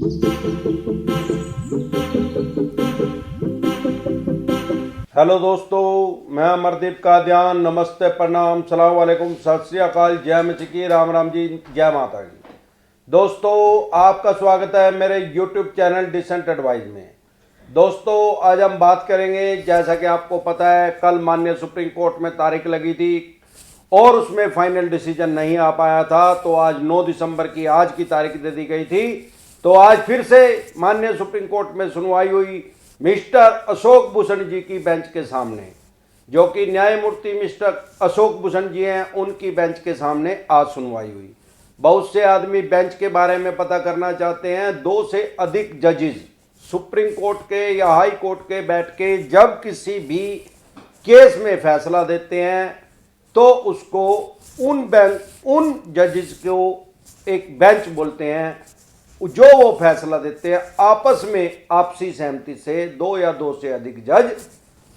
Hello दोस्तों, मैं अमरदीप कादियान। नमस्ते, प्रणाम, सलाम वालेकुम, सत श्री अकाल, जय मचिकी, राम राम जी, जय माता जी। दोस्तों, आपका स्वागत है मेरे YouTube चैनल डिसेंट एडवाइस में। दोस्तों, आज हम बात करेंगे, जैसा कि आपको पता है, कल माननीय सुप्रीम कोर्ट में तारीख लगी थी और उसमें फाइनल डिसीजन नहीं आ पाया था। तो आज 9 दिसंबर की आज की तारीख दे दी गई थी। तो आज फिर से माननीय सुप्रीम कोर्ट में सुनवाई हुई मिस्टर अशोक भूषण जी की बेंच के सामने, जो कि न्यायमूर्ति मिस्टर अशोक भूषण जी हैं, उनकी बेंच के सामने आज सुनवाई हुई। बहुत से आदमी बेंच के बारे में पता करना चाहते हैं। 2 से अधिक जजेस सुप्रीम कोर्ट के या हाई कोर्ट के बैठ के जब किसी भी केस में फैसला देते हैं तो उसको उन जजेस को एक बेंच बोलते हैं। जो वो फैसला देते हैं आपस में आपसी सहमति से 2 या 2 से अधिक जज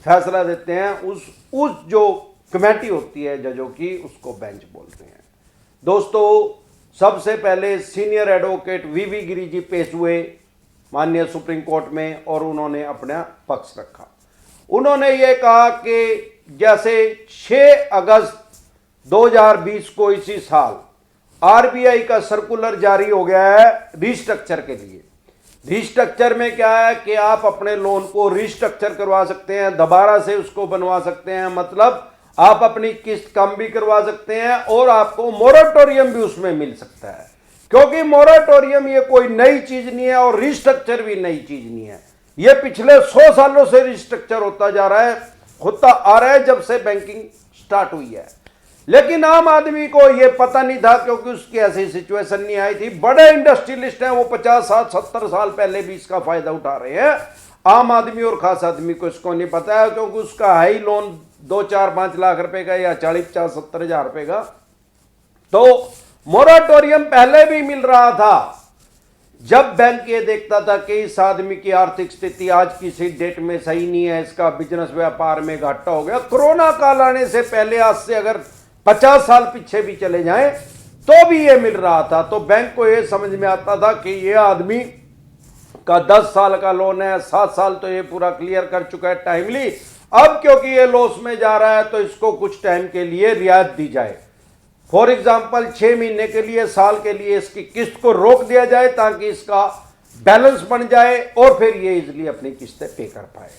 फैसला देते हैं। उस जो कमेटी होती है जजों की, उसको बेंच बोलते हैं। दोस्तों, सबसे पहले सीनियर एडवोकेट वीवी गिरी जी पेश हुए माननीय सुप्रीम कोर्ट में और उन्होंने अपना पक्ष रखा। उन्होंने ये कहा कि जैसे 6 अगस्त 2020 को इसी साल आरबीआई का सर्कुलर जारी हो गया है रिस्ट्रक्चर के लिए। रिस्ट्रक्चर में क्या है कि आप अपने लोन को रिस्ट्रक्चर करवा सकते हैं, दोबारा से उसको बनवा सकते हैं, मतलब आप अपनी किस्त कम भी करवा सकते हैं और आपको मोरेटोरियम भी उसमें मिल सकता है। क्योंकि मोरेटोरियम ये कोई नई चीज नहीं है और रिस्ट्रक्चर भी नई चीज नहीं है। ये पिछले 100 सालों से रिस्ट्रक्चर होता आ रहा है जब से बैंकिंग स्टार्ट हुई है। लेकिन आम आदमी को ये पता नहीं था, क्योंकि उसकी ऐसी सिचुएशन नहीं आई थी। बड़े इंडस्ट्रियलिस्ट हैं, वो 50, 60, 70 साल पहले भी इसका फायदा उठा रहे हैं। आम आदमी और खास आदमी को इसको नहीं पता है, क्योंकि उसका हाई लोन 2, 4, 5 लाख रुपए का या 40, 50, 70 हजार रुपए का। तो मोरेटोरियम पहले भी मिल रहा था जब बैंक ये देखता था कि इस आदमी की आर्थिक स्थिति आज की सी डेट में सही नहीं है, इसका बिजनेस व्यापार में घाटा हो गया। कोरोना काल आने से पहले, आज से अगर 50 साल पीछे भी चले जाएं तो भी ये मिल रहा था। तो बैंक को ये समझ में आता था कि ये आदमी का 10 साल का लोन है, 7 साल तो ये पूरा क्लियर कर चुका है टाइमली। अब क्योंकि ये लॉस में जा रहा है तो इसको कुछ टाइम के लिए रियायत दी जाए। फॉर एग्जाम्पल 6 महीने के लिए, साल के लिए इसकी किस्त को रोक दिया जाए ताकि इसका बैलेंस बन जाए और फिर ये इजिली अपनी किस्तें पे कर पाए।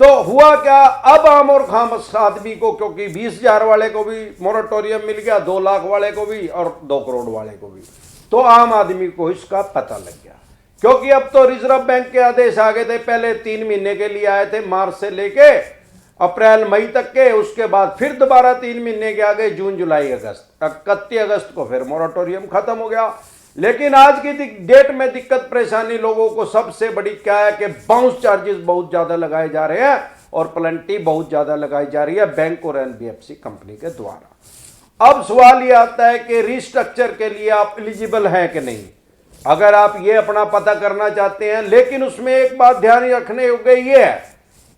तो हुआ क्या, अब आम और खामोश आदमी को, क्योंकि 20,000 वाले को भी मोरेटोरियम मिल गया, 2 लाख वाले को भी और 2 करोड़ वाले को भी, तो आम आदमी को इसका पता लग गया। क्योंकि अब तो रिजर्व बैंक के आदेश आ गए थे। पहले 3 महीने के लिए आए थे, मार्च से लेके अप्रैल मई तक के। उसके बाद फिर दोबारा 3 महीने के आ गए, जून, जुलाई, अगस्त। 31 अगस्त को फिर मोरेटोरियम खत्म हो गया। लेकिन आज की डेट में दिक्कत परेशानी लोगों को सबसे बड़ी क्या है कि बाउंस चार्जेस बहुत ज्यादा लगाए जा रहे हैं और पेनल्टी बहुत ज्यादा लगाई जा रही है बैंक और एनबीएफसी कंपनी के द्वारा। अब सवाल ये आता है कि रिस्ट्रक्चर के लिए आप एलिजिबल हैं कि नहीं, अगर आप ये अपना पता करना चाहते हैं। लेकिन उसमें एक बात ध्यान रखने योग्य ये है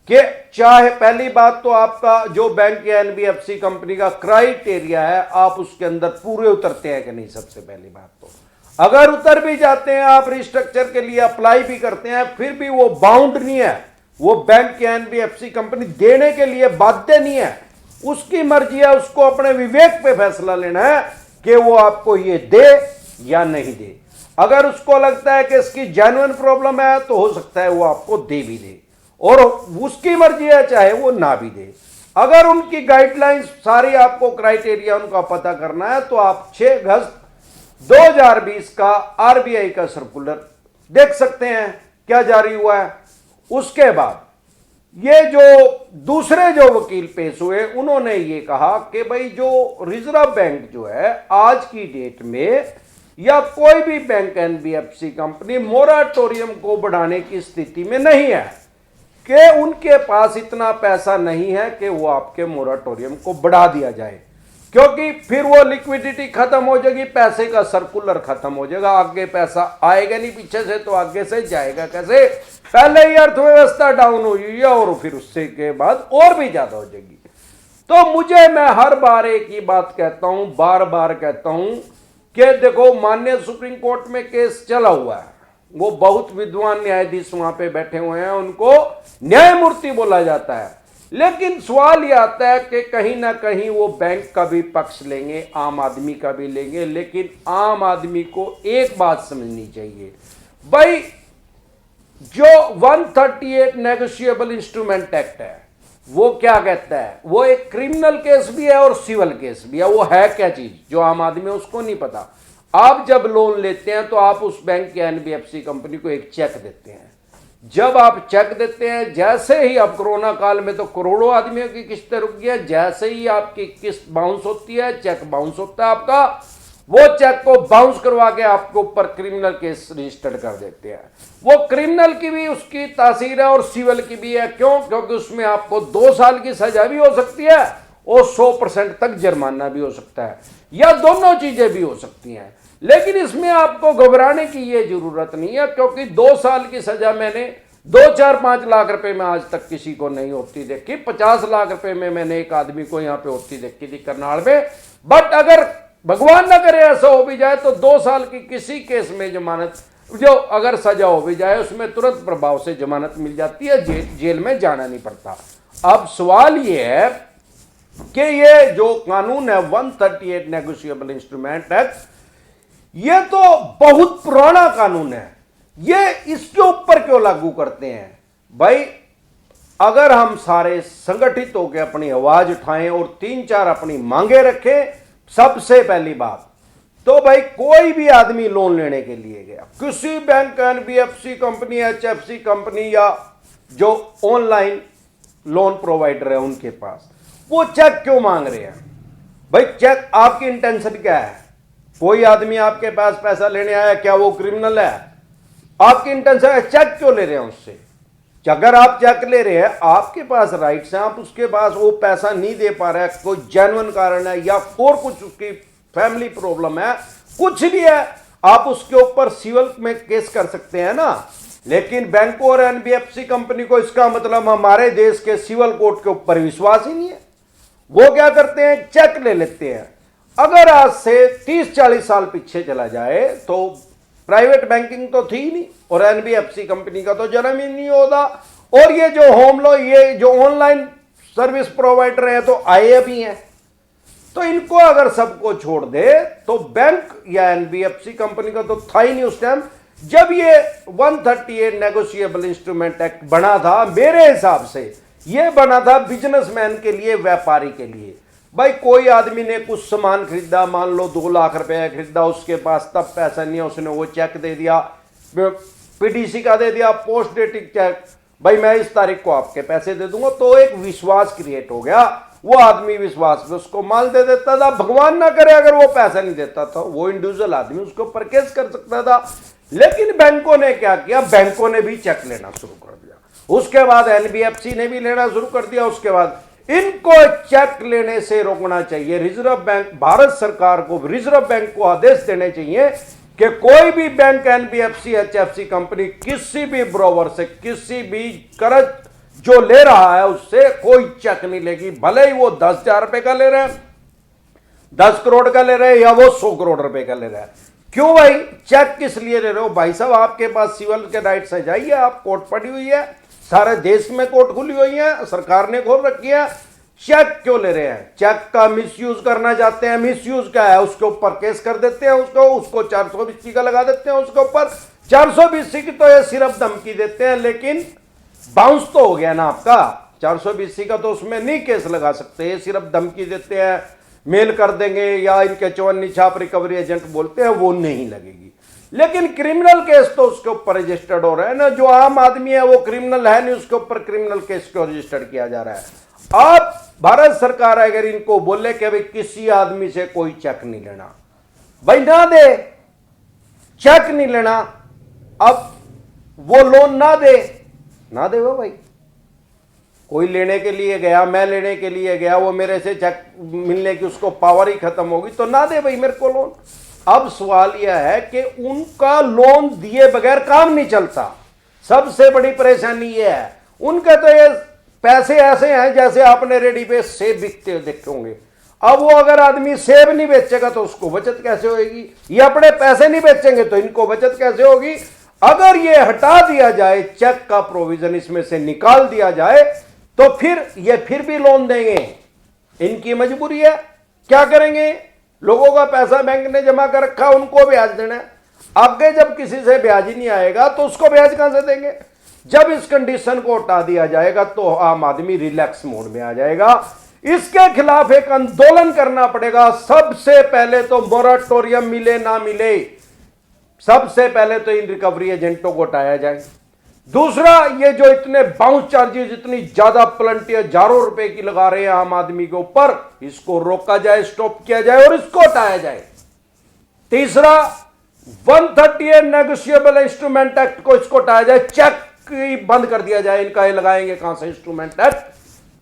कि चाहे, पहली बात तो आपका जो बैंक या एनबीएफसी कंपनी का क्राइटेरिया है, आप उसके अंदर पूरे उतरते हैं कि नहीं। सबसे पहली बात तो अगर उतर भी जाते हैं, आप रिस्ट्रक्चर के लिए अप्लाई भी करते हैं, फिर भी वो बाउंड नहीं है, वो बैंक या एनबीएफसी कंपनी देने के लिए बाध्य नहीं है। उसकी मर्जी है, उसको अपने विवेक पे फैसला लेना है कि वो आपको ये दे या नहीं दे। अगर उसको लगता है कि इसकी जेन्युइन प्रॉब्लम है तो हो सकता है वो आपको दे भी दे, और उसकी मर्जी है चाहे वो ना भी दे। अगर उनकी गाइडलाइंस सारी, आपको क्राइटेरिया उनका पता करना है, तो आप 6 अगस्त 2020 का आरबीआई का सर्कुलर देख सकते हैं क्या जारी हुआ है। उसके बाद ये जो दूसरे जो वकील पेश हुए, उन्होंने ये कहा कि भाई जो रिजर्व बैंक जो है आज की डेट में, या कोई भी बैंक एनबीएफसी कंपनी मोरेटोरियम को बढ़ाने की स्थिति में नहीं है, कि उनके पास इतना पैसा नहीं है कि वो आपके मोरेटोरियम को बढ़ा दिया जाए। क्योंकि फिर वो लिक्विडिटी खत्म हो जाएगी, पैसे का सर्कुलर खत्म हो जाएगा, आगे पैसा आएगा नहीं पीछे से, तो आगे से जाएगा कैसे। पहले ही अर्थव्यवस्था डाउन हुई है और फिर उससे के बाद और भी ज्यादा हो जाएगी। तो मैं हर बार एक ही बात कहता हूं, बार बार कहता हूं कि देखो, माननीय सुप्रीम कोर्ट में केस चला हुआ है, वो बहुत विद्वान न्यायाधीश वहां पे बैठे हुए हैं, उनको न्यायमूर्ति बोला जाता है। लेकिन सवाल यह आता है कि कहीं ना कहीं वो बैंक का भी पक्ष लेंगे, आम आदमी का भी लेंगे। लेकिन आम आदमी को एक बात समझनी चाहिए भाई, जो 138 नेगोशिएबल इंस्ट्रूमेंट एक्ट है वो क्या कहता है? वो एक क्रिमिनल केस भी है और सिविल केस भी है। वो है क्या चीज जो आम आदमी उसको नहीं पता। आप जब लोन लेते हैं तो आप उस बैंक या एनबीएफसी कंपनी को एक चेक देते हैं। जब आप चेक देते हैं, जैसे ही अब कोरोना काल में तो करोड़ों आदमियों की किस्तें रुक गई, जैसे ही आपकी किस्त बाउंस होती है, चेक बाउंस होता है आपका, वो चेक को बाउंस करवा के आपके ऊपर क्रिमिनल केस रजिस्टर्ड कर देते हैं। वो क्रिमिनल की भी उसकी तासीर है और सिविल की भी है। क्यों? क्योंकि उसमें आपको 2 साल की सजा भी हो सकती है और 100% तक जुर्माना भी हो सकता है, या दोनों चीजें भी हो सकती हैं। लेकिन इसमें आपको घबराने की ये जरूरत नहीं है, क्योंकि 2 साल की सजा मैंने 2, 4, 5 लाख रुपए में आज तक किसी को नहीं होती देखी। 50 लाख रुपए में मैंने एक आदमी को यहां पे होती देखी थी करनाल में। बट अगर भगवान ना करे ऐसा हो भी जाए तो 2 साल की किसी केस में जमानत, जो अगर सजा हो भी जाए उसमें तुरंत प्रभाव से जमानत मिल जाती है, जेल में जाना नहीं पड़ता। अब सवाल ये है कि ये जो कानून है 138 नेगोशिएबल इंस्ट्रूमेंट एक्ट, ये तो बहुत पुराना कानून है, ये इसके ऊपर क्यों लागू करते हैं भाई? अगर हम सारे संगठित होकर अपनी आवाज उठाएं और 3-4 अपनी मांगे रखें, सबसे पहली बात तो भाई कोई भी आदमी लोन लेने के लिए गया किसी bank, NBFC company, HFC company या जो ऑनलाइन लोन प्रोवाइडर है उनके पास, वो चेक क्यों मांग रहे हैं भाई? चेक आपकी इंटेंशन क्या है? कोई आदमी आपके पास पैसा लेने आया, क्या वो क्रिमिनल है? आपकी इंटेंशन है, चेक क्यों ले रहे हैं उससे? अगर आप चेक ले रहे हैं, आपके पास राइट्स हैं, आप उसके पास वो पैसा नहीं दे पा रहे हैं, कोई जेन्युइन कारण है या और कुछ उसकी फैमिली प्रॉब्लम है, कुछ भी है, आप उसके ऊपर सिविल में केस कर सकते हैं ना। लेकिन बैंकों और एनबीएफसी कंपनी को इसका मतलब हमारे देश के सिविल कोर्ट के ऊपर विश्वास ही नहीं है। वो क्या करते हैं? चेक ले लेते हैं। अगर आज से 30-40 साल पीछे चला जाए तो प्राइवेट बैंकिंग तो थी नहीं और एनबीएफसी कंपनी का तो जन्म ही नहीं होता। और ये जो होम लोन, ये जो ऑनलाइन सर्विस प्रोवाइडर है तो आए भी हैं। तो इनको अगर सबको छोड़ दे तो बैंक या एनबीएफसी कंपनी का तो था ही नहीं उस टाइम जब ये 138 नेगोशिएबल इंस्ट्रूमेंट एक्ट बना था। मेरे हिसाब से ये बना था बिजनेसमैन के लिए, व्यापारी के लिए। भाई कोई आदमी ने कुछ सामान खरीदा, मान लो 2 लाख रुपए खरीदा, उसके पास तब पैसा नहीं है, उसने वो चेक दे दिया, पीडीसी का दे दिया, पोस्ट डेटिंग चेक, भाई मैं इस तारीख को आपके पैसे दे दूंगा, तो एक विश्वास क्रिएट हो गया। वो आदमी विश्वास में उसको माल दे देता था। भगवान ना करे अगर वो पैसा नहीं देता था, वो इंडिविजुअल आदमी उसके ऊपर केस कर सकता था। लेकिन बैंकों ने क्या किया? बैंकों ने भी चेक लेना शुरू कर दिया, उसके बाद एनबीएफसी ने भी लेना शुरू कर दिया। उसके बाद इनको चेक लेने से रोकना चाहिए। रिजर्व बैंक, भारत सरकार को, रिजर्व बैंक को आदेश देने चाहिए कि कोई भी बैंक, एनबीएफसी, एचएफसी कंपनी किसी भी ब्रोवर से किसी भी कर्ज जो ले रहा है उससे कोई चेक नहीं लेगी, भले ही वो 10,000 रुपए का ले रहे हैं, 10 करोड़ का ले रहे हैं या वो 100 करोड़ रुपए का ले रहा है। क्यों भाई? चेक किस लिए ले रहे हो भाई साहब? आपके पास सिविल के राइट्स है, जाइए, आप कोर्ट पड़ी हुई है, सारे देश में कोर्ट खुली हुई है, सरकार ने खोल रखी है। चेक क्यों ले रहे हैं? चेक का मिसयूज करना चाहते हैं। मिसयूज क्या है? उसके ऊपर केस कर देते हैं, उसको 420 का लगा देते हैं उसके ऊपर। 420 की तो ये सिर्फ धमकी देते हैं, लेकिन बाउंस तो हो गया ना आपका। 420 का तो उसमें नहीं केस लगा सकते, ये सिर्फ धमकी देते हैं, मेल कर देंगे या इनके 54 छाप रिकवरी एजेंट बोलते हैं, वो नहीं लगेगी। लेकिन क्रिमिनल केस तो उसके ऊपर रजिस्टर्ड हो रहा है ना। जो आम आदमी है वो क्रिमिनल है नहीं, उसके ऊपर क्रिमिनल केस क्यों रजिस्टर्ड किया जा रहा है? आप भारत सरकार अगर इनको बोले कि भाई किसी आदमी से कोई चेक नहीं लेना, भाई ना दे, चेक नहीं लेना, अब वो लोन ना दे वो भाई। कोई लेने के लिए गया, मैं लेने के लिए गया, वो मेरे से चेक मिलने की उसको पावर ही खत्म होगी, तो ना दे भाई मेरे को लोन। अब सवाल यह है कि उनका लोन दिए बगैर काम नहीं चलता। सबसे बड़ी परेशानी यह है, उनके तो ये पैसे ऐसे हैं जैसे आपने रेडी पे सेब बिकते देखे होंगे। अब वो अगर आदमी सेब नहीं बेचेगा तो उसको बचत कैसे होगी? ये अपने पैसे नहीं बेचेंगे तो इनको बचत कैसे होगी? अगर ये हटा दिया जाए, चेक का प्रोविजन इसमें से निकाल दिया जाए, तो फिर ये फिर भी लोन देंगे। इनकी मजबूरी है, क्या करेंगे? लोगों का पैसा बैंक ने जमा कर रखा, उनको ब्याज देना है। आगे जब किसी से ब्याज ही नहीं आएगा तो उसको ब्याज कहां से देंगे? जब इस कंडीशन को हटा दिया जाएगा तो आम आदमी रिलैक्स मोड में आ जाएगा। इसके खिलाफ एक आंदोलन करना पड़ेगा। सबसे पहले तो मोराटोरियम मिले ना मिले, सबसे पहले तो इन रिकवरी एजेंटों को हटाया जाए। दूसरा, ये जो इतने बाउंस चार्जेस इतनी ज्यादा प्लंटी हजारों रुपए की लगा रहे हैं आम आदमी के ऊपर, इसको रोका जाए, स्टॉप किया जाए और इसको हटाया जाए। तीसरा, 138 नेगोशिएबल इंस्ट्रूमेंट एक्ट को इसको हटाया जाए, चेक बंद कर दिया जाए। इनका ये लगाएंगे कहां से इंस्ट्रूमेंट एक्ट?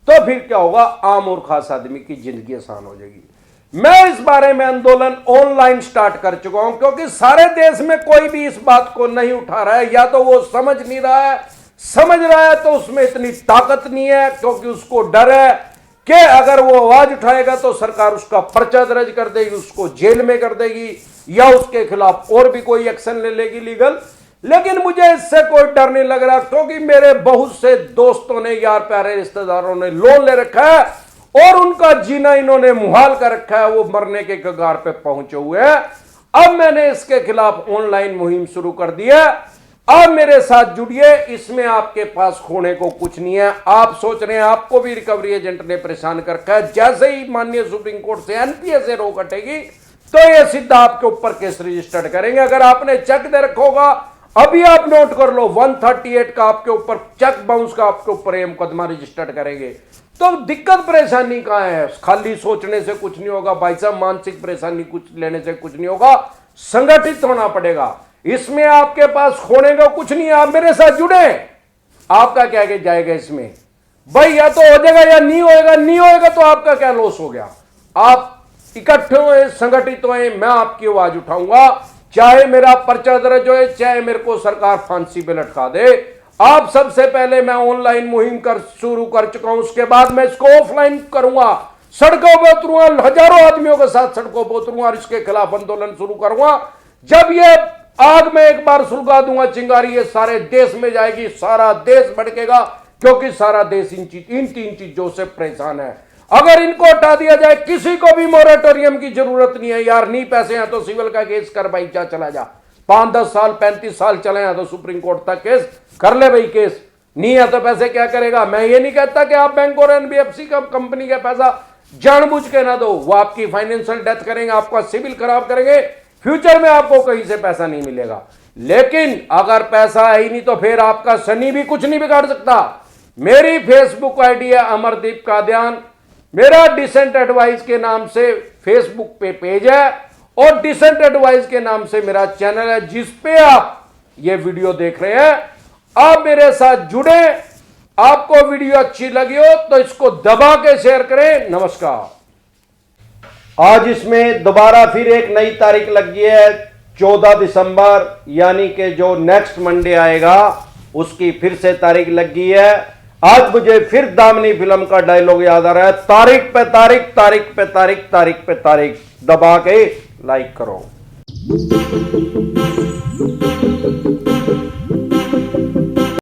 तो फिर क्या होगा? आम और खास आदमी की जिंदगी आसान हो जाएगी। मैं इस बारे में आंदोलन ऑनलाइन स्टार्ट कर चुका हूं, क्योंकि सारे देश में कोई भी इस बात को नहीं उठा रहा है। या तो वो समझ नहीं रहा है, समझ रहा है तो उसमें इतनी ताकत नहीं है, क्योंकि उसको डर है कि अगर वो आवाज उठाएगा तो सरकार उसका पर्चा दर्ज कर देगी, उसको जेल में कर देगी, या उसके खिलाफ और भी कोई एक्शन ले लेगी लीगल। लेकिन मुझे इससे कोई डर नहीं लग रहा, क्योंकि मेरे बहुत से दोस्तों ने, यार प्यारे रिश्तेदारों ने लोन ले रखा है और उनका जीना इन्होंने मुहाल कर रखा है, वो मरने के कगार पे पहुंचे हुए हैं। अब मैंने इसके खिलाफ ऑनलाइन मुहिम शुरू कर दी है। अब मेरे साथ जुड़िए, इसमें आपके पास खोने को कुछ नहीं है। आप सोच रहे हैं आपको भी रिकवरी एजेंट ने परेशान कर रखा है, जैसे ही माननीय सुप्रीम कोर्ट से एनपीए से रोक हटेगी तो ये सीधा आपके ऊपर केस रजिस्टर्ड करेंगे। अगर आपने चेक दे रखा होगा, अभी आप नोट कर लो, 138 का आपके ऊपर, चेक बाउंस का आपके ऊपर ये मुकदमा रजिस्टर्ड करेंगे। तो दिक्कत परेशानी कहां है? खाली सोचने से कुछ नहीं होगा भाई साहब, मानसिक परेशानी कुछ लेने से कुछ नहीं होगा, संगठित होना पड़ेगा। इसमें आपके पास खोने का कुछ नहीं है। आप मेरे साथ जुड़े, आपका क्या जाएगा इसमें भाई? या तो हो जाएगा या नहीं होएगा। नहीं होएगा तो आपका क्या लॉस हो गया? आप इकट्ठे हुए, संगठित हुए, मैं आपकी आवाज उठाऊंगा, चाहे मेरा पर्चा दर्ज हो, चाहे मेरे को सरकार फांसी पे लटका दे। आप सबसे पहले मैं ऑनलाइन मुहिम शुरू कर चुका हूं, उसके बाद मैं इसको ऑफलाइन करूंगा, सड़कों पर उतरूंगा, हजारों आदमियों के साथ सड़कों पर उतरूंगा और इसके खिलाफ आंदोलन शुरू करूंगा। जब ये आग में एक बार सुलगा दूंगा चिंगारी, ये सारे देश में जाएगी, सारा देश भड़केगा, क्योंकि सारा देश इन तीन चीजों से परेशान है। अगर इनको हटा दिया जाए, किसी को भी मोरेटोरियम की जरूरत नहीं है। यार नहीं पैसे हैं तो सिविल का केस कर भाई, जा चला जा, 5-10 साल 35 साल चले हैं तो सुप्रीम कोर्ट तक केस कर ले भाई। केस नहीं है तो पैसे क्या करेगा? मैं ये नहीं कहता कि आप बैंक और एनबीएफसी का कंपनी का पैसा जानबूझ के ना दो, वो आपकी फाइनेंशियल डेथ करेंगे, आपका सिविल खराब करेंगे, फ्यूचर में आपको कहीं से पैसा नहीं मिलेगा। लेकिन अगर पैसा है ही नहीं तो फिर आपका शनि भी कुछ नहीं बिगाड़ सकता। मेरी फेसबुक आईडी है अमरदीप कादियान, मेरा डिसेंट एडवाइस के नाम से फेसबुक पे पेज है और डिसेंट एडवाइस के नाम से मेरा चैनल है, जिस पे आप ये वीडियो देख रहे हैं। आप मेरे साथ जुड़े, आपको वीडियो अच्छी लगी हो तो इसको दबा के शेयर करें। नमस्कार। आज इसमें दोबारा फिर एक नई तारीख लग गई है, 14 दिसंबर, यानी कि जो नेक्स्ट मंडे आएगा उसकी फिर से तारीख लग गई है। आज मुझे फिर दामिनी फिल्म का डायलॉग याद आ रहा है, तारीख पे तारीख, तारीख पे तारीख, तारीख पे तारीख। दबा के लाइक करो।